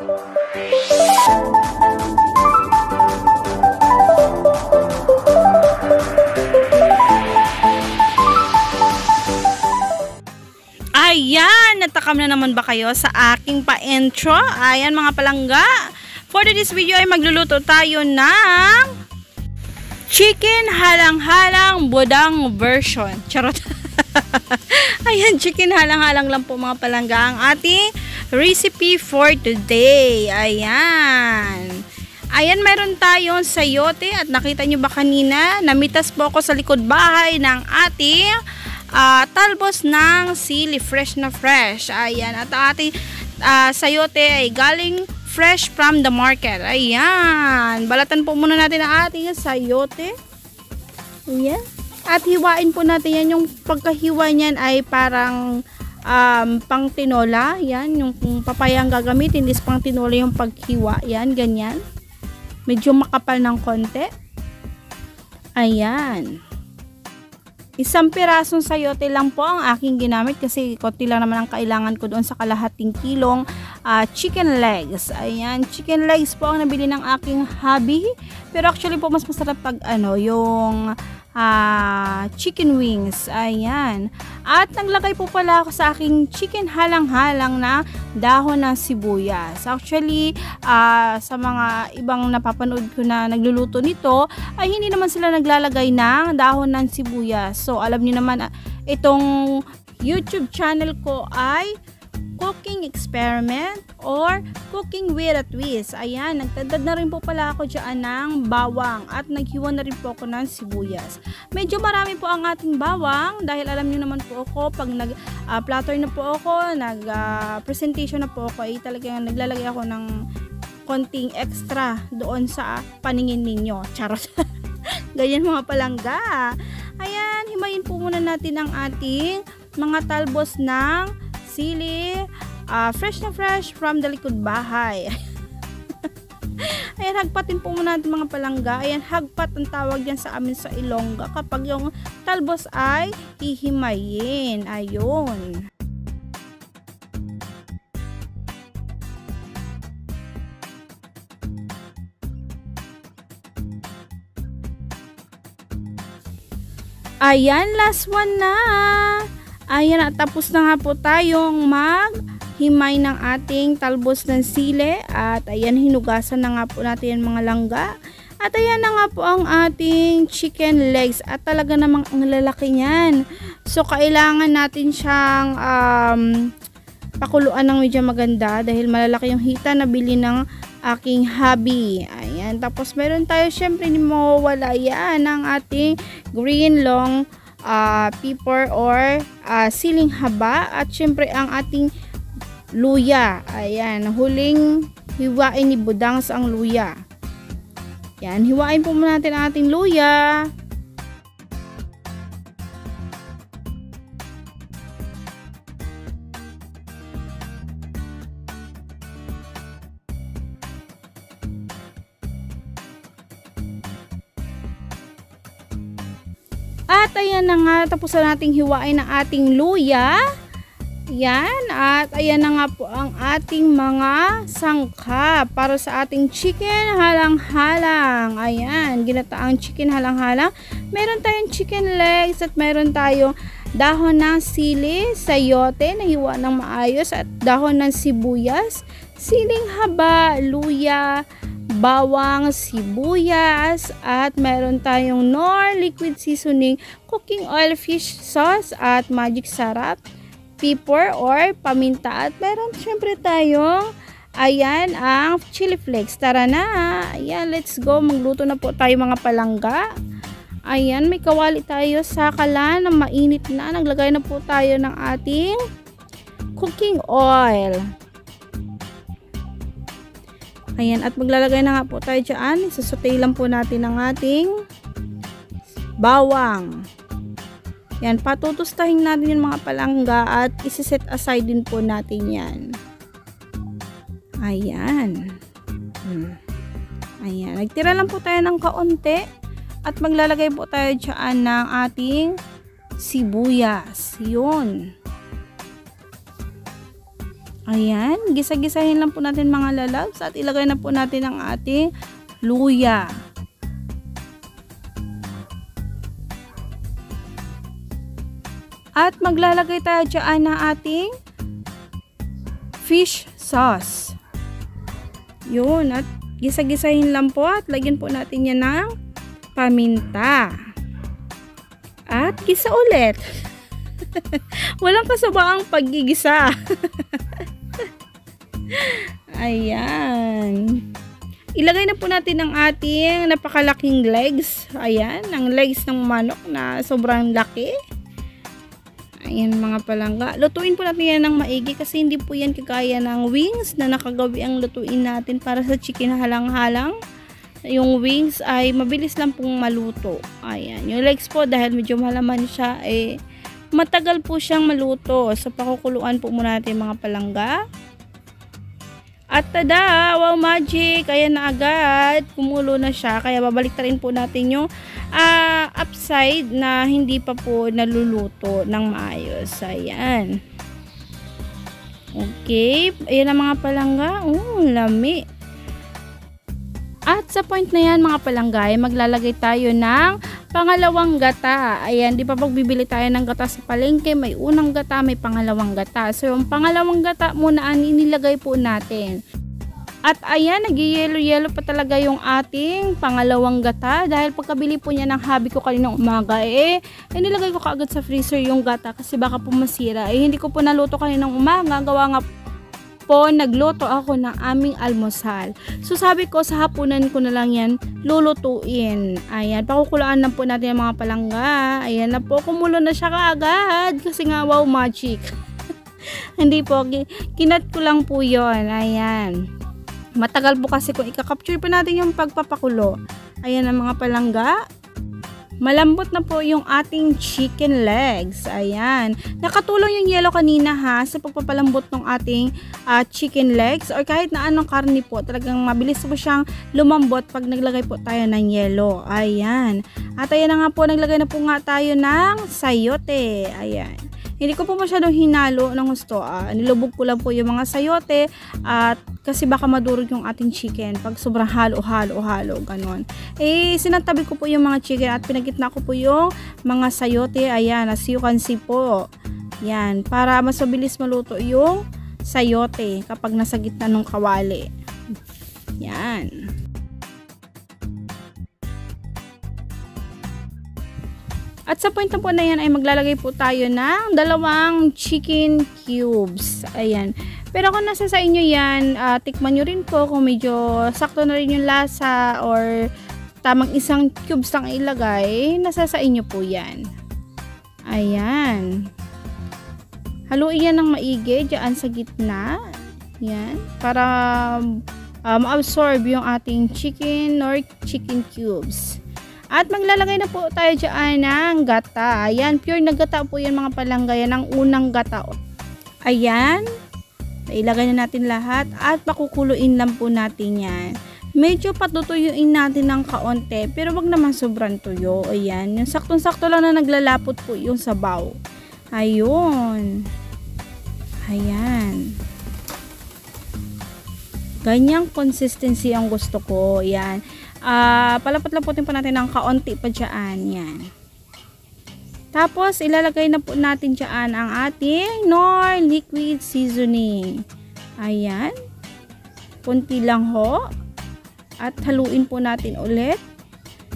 Ayan, natakam na naman ba kayo sa aking pa-intro? Ayan mga palangga, for this video ay magluluto tayo ng chicken halang-halang budang version. Charot. Ayan, chicken halang-halang lang po mga palangga ang ating recipe for today. Ayan. Ayan, meron tayong sayote at nakita nyo ba kanina, namitas po ako sa likod bahay ng ating talbos ng sili, fresh na fresh. Ayan, at ating sayote ay galing fresh from the market. Ayan, balatan po muna natin ang ating sayote. Ayan, at hiwain po natin yan. Yung pagkahiwa niyan ay parang pang tinola. Yan, yung papayang gagamitin is pang tinola yung paghiwa. Yan, ganyan. Medyo makapal ng konti. Ayan. Isang pirasong sayote lang po ang aking ginamit kasi konti lang naman ang kailangan ko doon sa kalahating kilong chicken legs. Ayan, chicken legs po ang nabili ng aking hubby. Pero actually po mas masarap pag yung chicken wings. Ayan. At naglagay po pala ako sa aking chicken halang-halang na dahon ng sibuyas. Actually, sa mga ibang napapanood ko na nagluluto nito, ay hindi naman sila naglalagay ng dahon ng sibuyas. So, alam niyo naman, itong YouTube channel ko ay cooking experiment or cooking with a twist. Ayan, nagtadad na rin po pala ako dyan ng bawang at naghiwa na rin po ako ng sibuyas. Medyo marami po ang ating bawang dahil alam niyo naman po ako pag nag-platter na po ako, nag-presentation na po ako, ay talagang naglalagay ako ng konting extra doon sa paningin ninyo. Charot. Ganyan mga palangga. Ayan, himayin po muna natin ang ating mga talbos ng sili, fresh na fresh from the likod bahay. Ayan, hagpatin po muna natin mga palangga. Ayan, hagpat ang tawag yan sa amin sa Ilongga kapag yung talbos ay hihimayin. Ayun. Ayan, last one na. Ayan, at tapos na nga po tayong maghimay ng ating talbos ng sili. At ayan, hinugasan na nga po natin mga langga. At ayan na nga po ang ating chicken legs. At talaga namang ang lalaki niyan. So, kailangan natin siyang pakuluan ng medyo maganda. Dahil malalaki yung hita na bili ng aking hubby. Ayan, tapos meron tayo, syempre hindi mawawala yan ng ating green long pepper or siling haba, at syempre ang ating luya. Ayan, huling hiwain ni Budangs ang luya. Yan, hiwain po muna natin ang ating luya. At ayan na nga, tapos na nating hiwain ang ating luya. Yan, at ayan na nga po ang ating mga sangkap para sa ating chicken halang-halang. Ayan, ginataang chicken halang-halang. Meron tayong chicken legs at meron tayong dahon ng sili, sayote na hiwa ng maayos, at dahon ng sibuyas, siling haba, luya, bawang, sibuyas, at meron tayong Knorr liquid seasoning, cooking oil, fish sauce, at magic sarap, pepper or paminta, at meron syempre tayong ayan ang chili flakes. Tara na, ayan, let's go, magluto na po tayo mga palangga. Ayan, may kawali tayo sa kalan na mainit na. Naglagay na po tayo ng ating cooking oil. Ayan, at maglalagay na nga po tayo dyan. Isasutay lang po natin ang ating bawang. Yan, patutustahin natin yung mga palangga at isiset aside din po natin yan. Ayan. Ayan, nagtira lang po tayo ng kaunti. At maglalagay po tayo dyan ng ating sibuyas. Yun. Ayan, gisa-gisahin lang po natin mga lalabs at ilagay na po natin ang ating luya. At maglalagay tayo dyan ng ating fish sauce. Yun, at gisa-gisahin lang po at lagyan po natin yan ng paminta. At gisa ulit. Walang kasabaang paggigisa. Ayan. Ilagay na po natin ang ating napakalaking legs. Ayan, ang legs ng manok na sobrang laki. Ayan mga palangga. Lutuin po natin yan ng maigi kasi hindi po yan kagaya ng wings na nakagawi ang lutuin natin para sa chicken halang-halang. Yung wings ay mabilis lang pong maluto. Ayan. Yung legs po dahil medyo malaman siya matagal po siyang maluto. So pakukuluan po muna natin mga palangga. At tada! Wow magic! Ayan na agad. Kumulo na siya. Kaya babalik rin po natin yung upside na hindi pa po naluluto ng maayos. Ayan. Okay. Ayan ang mga palangga. Lami. At sa point na yan mga palanggay, maglalagay tayo ng pangalawang gata. Ayan, di pa pagbibili tayo ng gata sa palengke, may unang gata, may pangalawang gata. So yung pangalawang gata muna ang inilagay po natin. At ayan, nag-yellow-yellow pa talaga yung ating pangalawang gata. Dahil pagkabili po niya ng hubby ko kaninang umaga, nilagay ko kaagad sa freezer yung gata kasi baka po masira. Hindi ko po naluto kaninang umaga, gawa nga po nagluto ako ng aming almusal. So sabi ko sa hapunan ko na lang yan lulutuin. Ayan, pakukulaan lang po natin ang mga palangga. Ayan na po, kumulo na siya kaagad kasi nga wow magic. Hindi po, kinat ko lang po yon. Ayan. Matagal po kasi kung i-capture pa natin yung pagpapakulo. Ayan ang mga palangga. Malambot na po yung ating chicken legs. Ayan. Nakatulong yung yellow kanina sa pagpapalambot ng ating chicken legs or kahit na anong karne po. Talagang mabilis po siyang lumambot pag naglagay po tayo ng yellow. Ayan. At ayan na nga po, naglagay na po nga tayo ng sayote. Ayan. Hindi ko po masyadong hinalo ng gusto. Nilubog ko lang po yung mga sayote at kasi baka madurog yung ating chicken pag sobrang halo, ganon. Sinantabi ko po yung mga chicken at pinagitna ko po yung mga sayote. Ayan, as you can see po. Yan, para mas mabilis maluto yung sayote kapag nasa gitna ng kawali. Yan. At sa point na po na yan ay maglalagay po tayo ng 2 chicken cubes. Ayan. Pero kung nasa sa inyo yan, tikman nyo rin po kung medyo sakto na rin yung lasa or tamang 1 cubes lang ilagay, nasa sa inyo po yan. Ayan. Haluin yan ng maigi dyan sa gitna. Yan. Para ma-absorb yung ating chicken or chicken cubes. At maglalagay na po tayo dyan ng gata. Ayan, pure na gata po yan mga palangga. Yan ang unang gata. Ayan. Ilagay na natin lahat at pakukuluin lang po natin yan. Medyo patutuyuin natin ng kaunti pero wag naman sobrang tuyo. Ayan, yung saktong-sakto lang na naglalapot po yung sabaw. Ayun. Ayan. Ganyang consistency ang gusto ko. Ayan. Palapat-laputin pa natin ng kaunti pa dyan. Yan. Tapos, ilalagay na po natin dyan ang ating Knorr liquid seasoning. Ayan. Kunti lang ho. At haluin po natin ulit.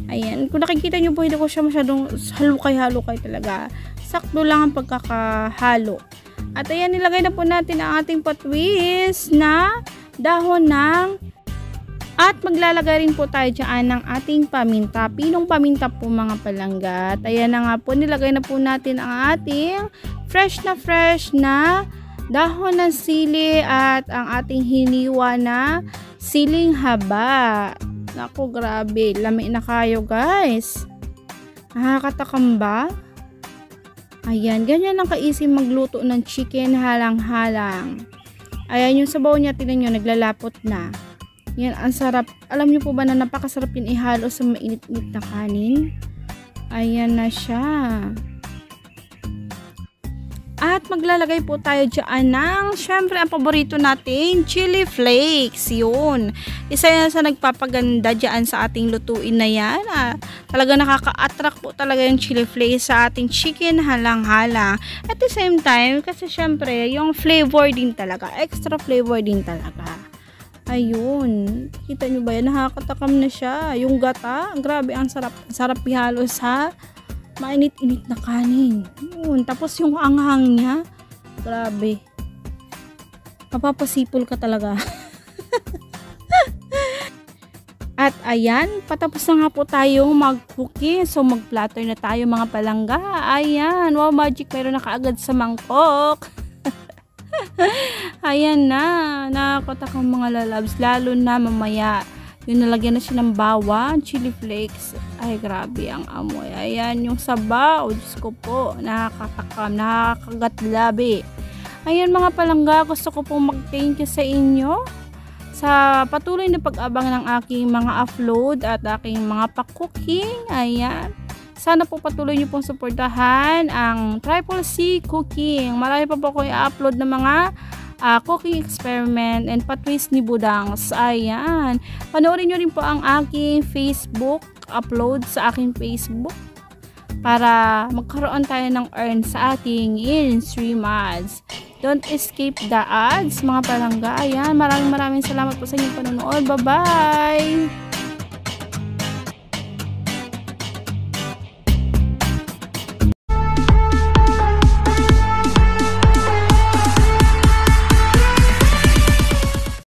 Ayan. Kung nakikita nyo po, hindi ko siya masyadong halukay-halukay talaga. Sakto lang ang pagkakahalo. At ayan, nilagay na po natin ang ating patwist na dahon ng at maglalagay rin po tayo dyan ng ating paminta. Pinong paminta po mga palangga. At ayan na nga po, nilagay na po natin ang ating fresh na dahon ng sili at ang ating hiniwa na siling haba. Naku, grabe. Lami na kayo guys. Nakakatakam ba? Ayan, ganyan lang kaisi magluto ng chicken halang-halang. Ayan yung sabaw niya, tinan nyo, naglalapot na. Yan, ang sarap. Alam niyo po ba na napakasarap yun ihalo sa mainit-init na kanin? Ayan na siya. At maglalagay po tayo dyan ng, syempre, ang paborito natin, chili flakes. Yun. Isa yan sa nagpapaganda dyan sa ating lutuin na yan. Talaga nakaka-attract po talaga yung chili flakes sa ating chicken halang-halang. At the same time, kasi syempre, yung flavor din talaga. Extra flavor din talaga. Ayun. Kita nyo ba yan? Nakakatakam na siya. Yung gata, grabe, ang sarap. Sarap ihalo sa mainit-init na kanin. Yun. Tapos yung anghang niya, grabe. Mapapasipol ka talaga. At ayan, patapos na nga po tayong mag-cookie. So mag-platter na tayo mga palangga. Ayan, wow, magic, meron na kaagad sa mangkok. Ayan na, nakakatakang mga lalabs. Lalo na mamaya, yung nalagyan na siya ng bawang, chili flakes. Ay, grabe ang amoy. Ayan, yung sabaw. Diyos ko po, nakakatakam, nakakagatlabi. Ayan mga palangga, gusto ko pong mag-thank you sa inyo sa patuloy na pag-abang ng aking mga upload at aking mga pa-cooking. Ayan. Sana po patuloy niyo pong suportahan ang Triple C Cooking. Marami pa po ko i-upload ng mga cooking experiment and patwist ni Budangs. Ayan. Panoorin nyo rin po ang aking Facebook upload sa aking Facebook para magkaroon tayo ng earn sa ating in-stream ads. Don't escape the ads, mga palangga. Ayan. Maraming salamat po sa inyong panonood. Bye-bye!